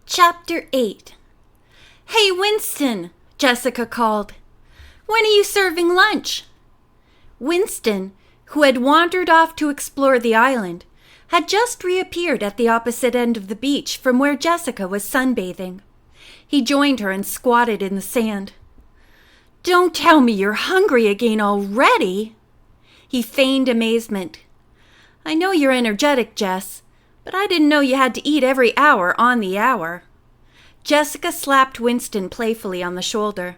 Chapter 8. "Hey, Winston," Jessica called. "When are you serving lunch?" Winston, who had wandered off to explore the island, had just reappeared at the opposite end of the beach from where Jessica was sunbathing. He joined her and squatted in the sand. "Don't tell me you're hungry again already!" He feigned amazement. "I know you're energetic, Jess, but I didn't know you had to eat every hour on the hour." Jessica slapped Winston playfully on the shoulder.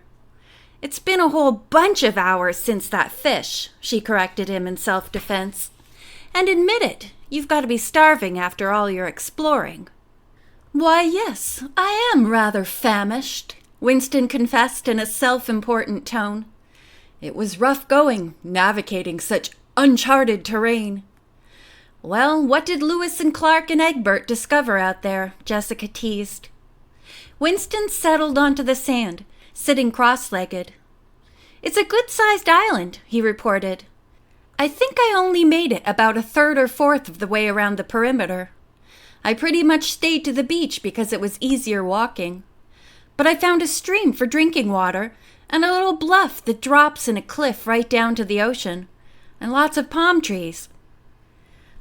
"It's been a whole bunch of hours since that fish," she corrected him in self-defense. "And admit it, you've got to be starving after all your exploring." "Why, yes, I am rather famished," Winston confessed in a self-important tone. "It was rough going, navigating such uncharted terrain." "Well, what did Lewis and Clark and Egbert discover out there?" Jessica teased. Winston settled onto the sand, sitting cross-legged. "It's a good-sized island," he reported. "I think I only made it about a third or fourth of the way around the perimeter. I pretty much stayed to the beach because it was easier walking. But I found a stream for drinking water and a little bluff that drops in a cliff right down to the ocean, and lots of palm trees."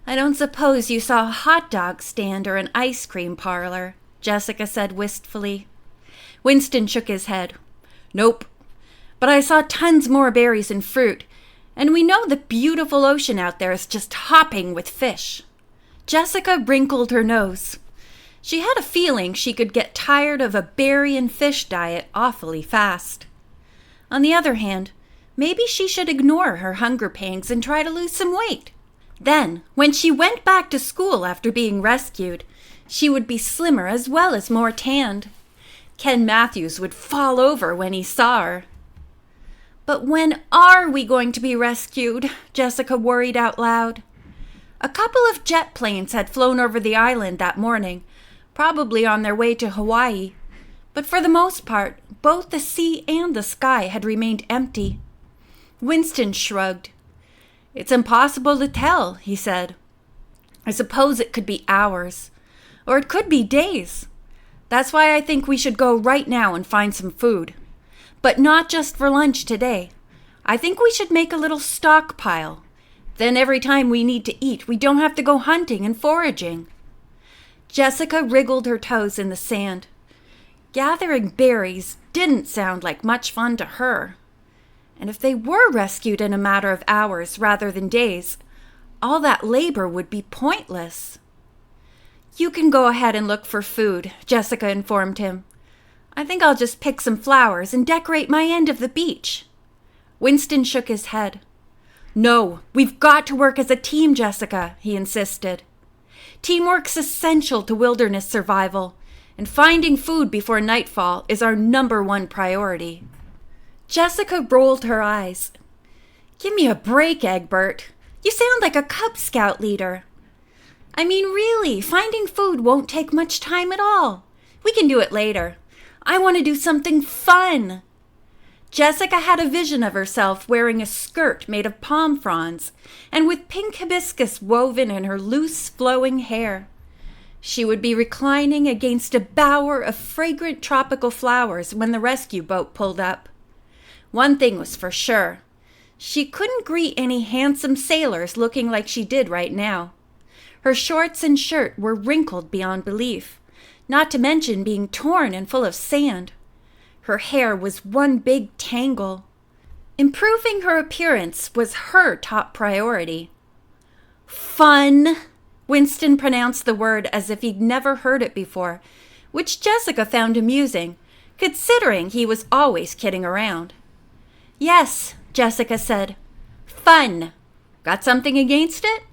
"I don't suppose you saw a hot dog stand or an ice cream parlor," Jessica said wistfully. Winston shook his head. "Nope. But I saw tons more berries and fruit, and we know the beautiful ocean out there is just hopping with fish." Jessica wrinkled her nose. She had a feeling she could get tired of a berry and fish diet awfully fast. On the other hand, maybe she should ignore her hunger pangs and try to lose some weight. Then, when she went back to school after being rescued, she would be slimmer as well as more tanned. Ken Matthews would fall over when he saw her. "But when are we going to be rescued?" Jessica worried out loud. A couple of jet planes had flown over the island that morning, probably on their way to Hawaii. But for the most part, both the sea and the sky had remained empty. Winston shrugged. "It's impossible to tell," he said. "I suppose it could be hours, or it could be days. That's why I think we should go right now and find some food. But not just for lunch today. I think we should make a little stockpile. Then every time we need to eat, we don't have to go hunting and foraging." Jessica wriggled her toes in the sand. Gathering berries didn't sound like much fun to her. And if they were rescued in a matter of hours rather than days, all that labor would be pointless. "You can go ahead and look for food," Jessica informed him. "I think I'll just pick some flowers and decorate my end of the beach." Winston shook his head. "No, we've got to work as a team, Jessica," he insisted. "Teamwork's essential to wilderness survival, and finding food before nightfall is our #1 priority." Jessica rolled her eyes. "Give me a break, Egbert. You sound like a Cub Scout leader." "I mean, really, finding food won't take much time at all. We can do it later. I want to do something fun." Jessica had a vision of herself wearing a skirt made of palm fronds and with pink hibiscus woven in her loose, flowing hair. She would be reclining against a bower of fragrant tropical flowers when the rescue boat pulled up. One thing was for sure. She couldn't greet any handsome sailors looking like she did right now. Her shorts and shirt were wrinkled beyond belief, not to mention being torn and full of sand. Her hair was one big tangle. Improving her appearance was her top priority. "Fun!" Winston pronounced the word as if he'd never heard it before, which Jessica found amusing, considering he was always kidding around. "Yes," Jessica said. "Fun. Got something against it?"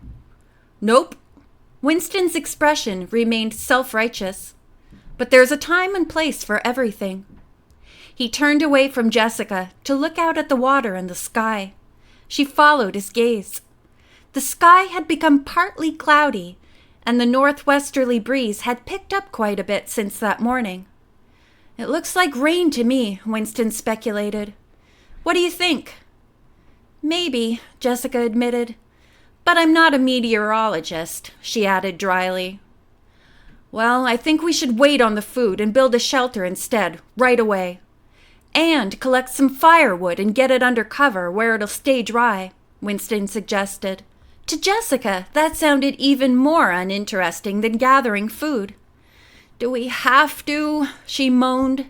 "Nope." Winston's expression remained self-righteous. "But there's a time and place for everything." He turned away from Jessica to look out at the water and the sky. She followed his gaze. The sky had become partly cloudy, and the northwesterly breeze had picked up quite a bit since that morning. "It looks like rain to me," Winston speculated. "What do you think?" "Maybe," Jessica admitted. "But I'm not a meteorologist," she added dryly. Well, I think we should wait on the food and build a shelter instead, right away. And collect some firewood and get it under cover where it'll stay dry, Winston suggested. To Jessica, that sounded even more uninteresting than gathering food. Do we have to? She moaned.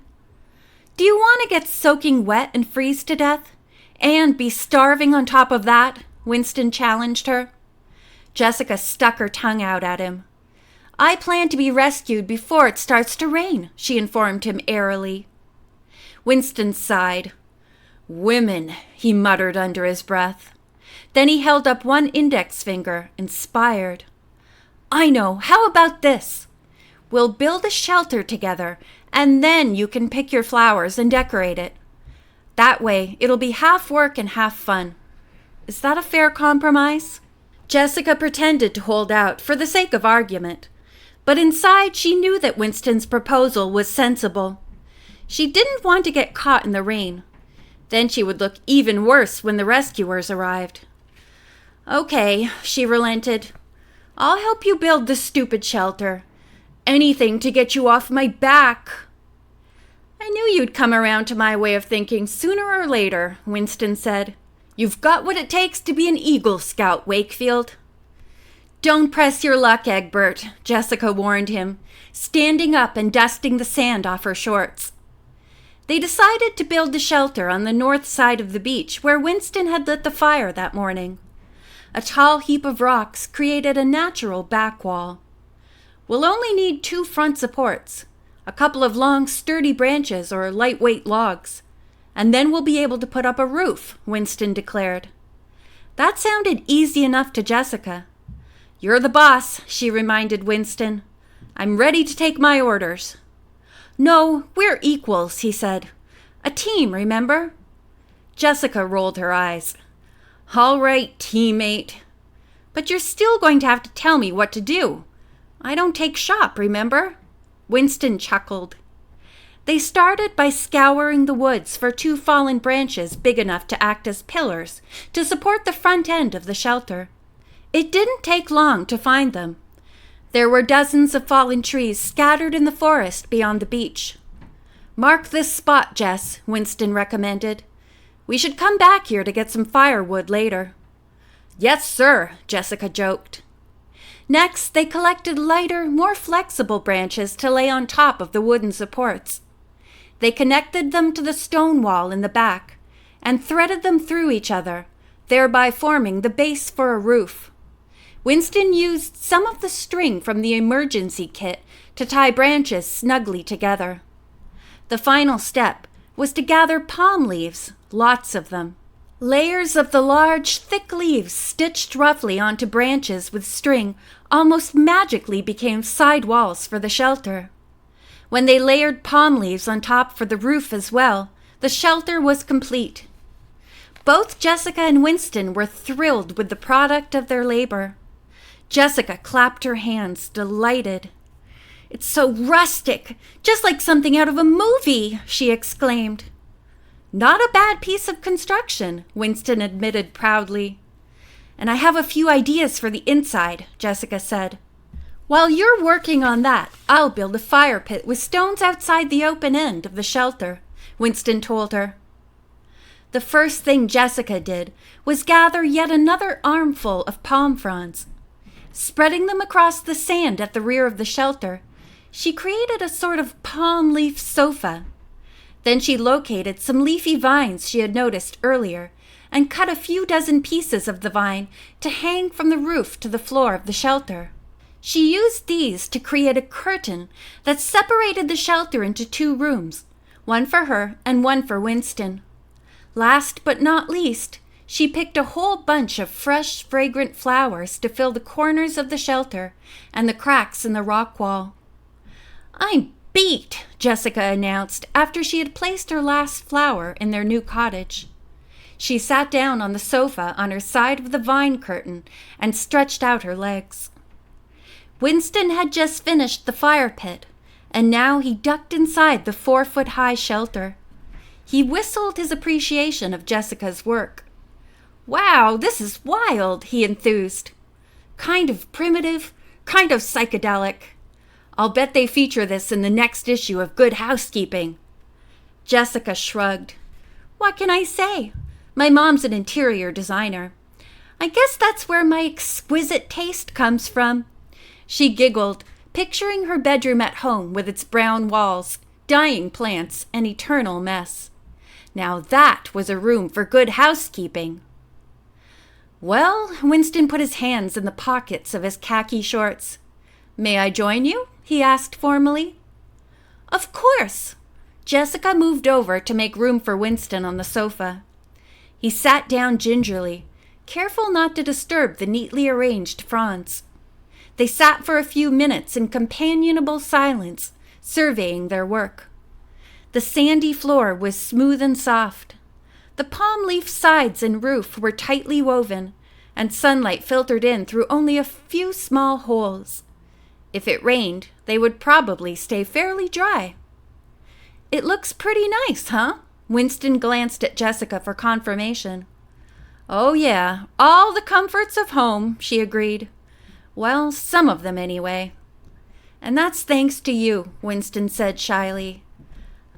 Do you want to get soaking wet and freeze to death? And be starving on top of that? Winston challenged her. Jessica stuck her tongue out at him. I plan to be rescued before it starts to rain, she informed him airily. Winston sighed. Women, he muttered under his breath. Then he held up one index finger, inspired. I know, how about this? We'll build a shelter together, and then you can pick your flowers and decorate it. That way, it'll be half work and half fun. Is that a fair compromise? Jessica pretended to hold out for the sake of argument, but inside she knew that Winston's proposal was sensible. She didn't want to get caught in the rain. Then she would look even worse when the rescuers arrived. Okay, she relented. I'll help you build the stupid shelter. Anything to get you off my back. I knew you'd come around to my way of thinking sooner or later, Winston said. You've got what it takes to be an Eagle Scout, Wakefield. Don't press your luck, Egbert, Jessica warned him, standing up and dusting the sand off her shorts. They decided to build the shelter on the north side of the beach where Winston had lit the fire that morning. A tall heap of rocks created a natural back wall. We'll only need 2 front supports, a couple of long, sturdy branches or lightweight logs, and then we'll be able to put up a roof, Winston declared. That sounded easy enough to Jessica. You're the boss, she reminded Winston. I'm ready to take my orders. No, we're equals, he said. A team, remember? Jessica rolled her eyes. All right, teammate. But you're still going to have to tell me what to do. I don't take shop, remember? Winston chuckled. They started by scouring the woods for 2 fallen branches big enough to act as pillars to support the front end of the shelter. It didn't take long to find them. There were dozens of fallen trees scattered in the forest beyond the beach. Mark this spot, Jess, Winston recommended. We should come back here to get some firewood later. Yes, sir, Jessica joked. Next, they collected lighter, more flexible branches to lay on top of the wooden supports. They connected them to the stone wall in the back and threaded them through each other, thereby forming the base for a roof. Winston used some of the string from the emergency kit to tie branches snugly together. The final step was to gather palm leaves, lots of them. Layers of the large, thick leaves stitched roughly onto branches with string almost magically became side walls for the shelter. When they layered palm leaves on top for the roof as well, the shelter was complete. Both Jessica and Winston were thrilled with the product of their labor. Jessica clapped her hands, delighted. It's so rustic, just like something out of a movie, she exclaimed. Not a bad piece of construction, Winston admitted proudly. And I have a few ideas for the inside, Jessica said. While you're working on that, I'll build a fire pit with stones outside the open end of the shelter, Winston told her. The first thing Jessica did was gather yet another armful of palm fronds. Spreading them across the sand at the rear of the shelter, she created a sort of palm leaf sofa. Then she located some leafy vines she had noticed earlier and cut a few dozen pieces of the vine to hang from the roof to the floor of the shelter. She used these to create a curtain that separated the shelter into 2 rooms, one for her and one for Winston. Last but not least, she picked a whole bunch of fresh, fragrant flowers to fill the corners of the shelter and the cracks in the rock wall. I'm beat, Jessica announced after she had placed her last flower in their new cottage. She sat down on the sofa on her side of the vine curtain and stretched out her legs. Winston had just finished the fire pit, and now he ducked inside the 4-foot-high shelter. He whistled his appreciation of Jessica's work. Wow, this is wild, he enthused. Kind of primitive, kind of psychedelic. I'll bet they feature this in the next issue of Good Housekeeping." Jessica shrugged. "What can I say? My mom's an interior designer. I guess that's where my exquisite taste comes from." She giggled, picturing her bedroom at home with its brown walls, dying plants, and eternal mess. Now that was a room for good housekeeping. "Well," Winston put his hands in the pockets of his khaki shorts. "May I join you?" he asked formally. "Of course." Jessica moved over to make room for Winston on the sofa. He sat down gingerly, careful not to disturb the neatly arranged fronds. They sat for a few minutes in companionable silence, surveying their work. The sandy floor was smooth and soft. The palm leaf sides and roof were tightly woven, and sunlight filtered in through only a few small holes. If it rained, they would probably stay fairly dry. "It looks pretty nice, huh?" Winston glanced at Jessica for confirmation. "Oh yeah, all the comforts of home," she agreed. "Well, some of them anyway." "And that's thanks to you," Winston said shyly.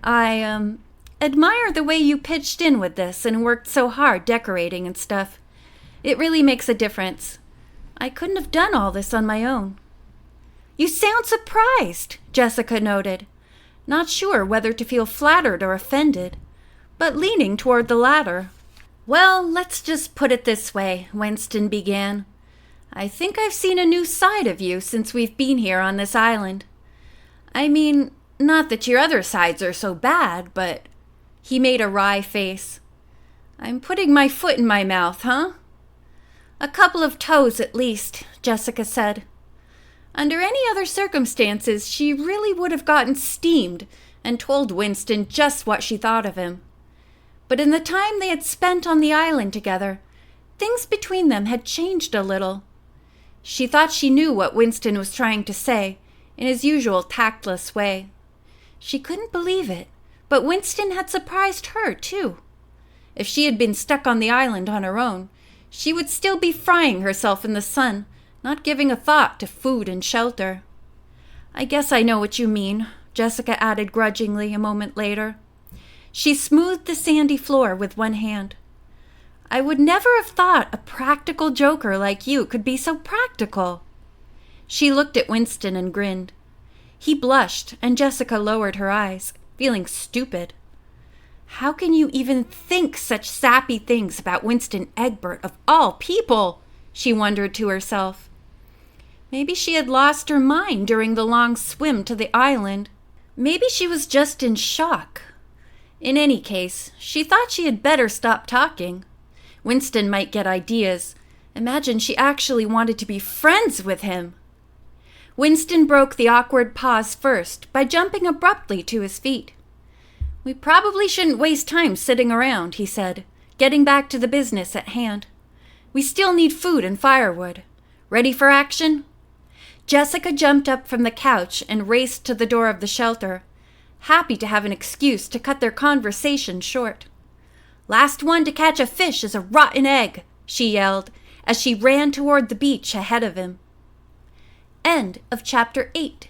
I admire the way you pitched in with this and worked so hard decorating and stuff. It really makes a difference. I couldn't have done all this on my own." "You sound surprised," Jessica noted, not sure whether to feel flattered or offended, but leaning toward the latter. "Well, let's just put it this way," Winston began. "I think I've seen a new side of you since we've been here on this island. I mean, not that your other sides are so bad, but—" He made a wry face. "I'm putting my foot in my mouth, huh?" "A couple of toes at least," Jessica said. Under any other circumstances, she really would have gotten steamed and told Winston just what she thought of him. But in the time they had spent on the island together, things between them had changed a little. She thought she knew what Winston was trying to say, in his usual tactless way. She couldn't believe it, but Winston had surprised her, too. If she had been stuck on the island on her own, she would still be frying herself in the sun, not giving a thought to food and shelter. "I guess I know what you mean," Jessica added grudgingly a moment later. She smoothed the sandy floor with one hand. "I would never have thought a practical joker like you could be so practical." She looked at Winston and grinned. He blushed, and Jessica lowered her eyes, feeling stupid. How can you even think such sappy things about Winston Egbert, of all people? She wondered to herself. Maybe she had lost her mind during the long swim to the island. Maybe she was just in shock. In any case, she thought she had better stop talking. Winston might get ideas. Imagine she actually wanted to be friends with him. Winston broke the awkward pause first by jumping abruptly to his feet. "We probably shouldn't waste time sitting around," he said, getting back to the business at hand. "We still need food and firewood. Ready for action?" Jessica jumped up from the couch and raced to the door of the shelter, happy to have an excuse to cut their conversation short. "Last one to catch a fish is a rotten egg," she yelled as she ran toward the beach ahead of him. End of Chapter 8.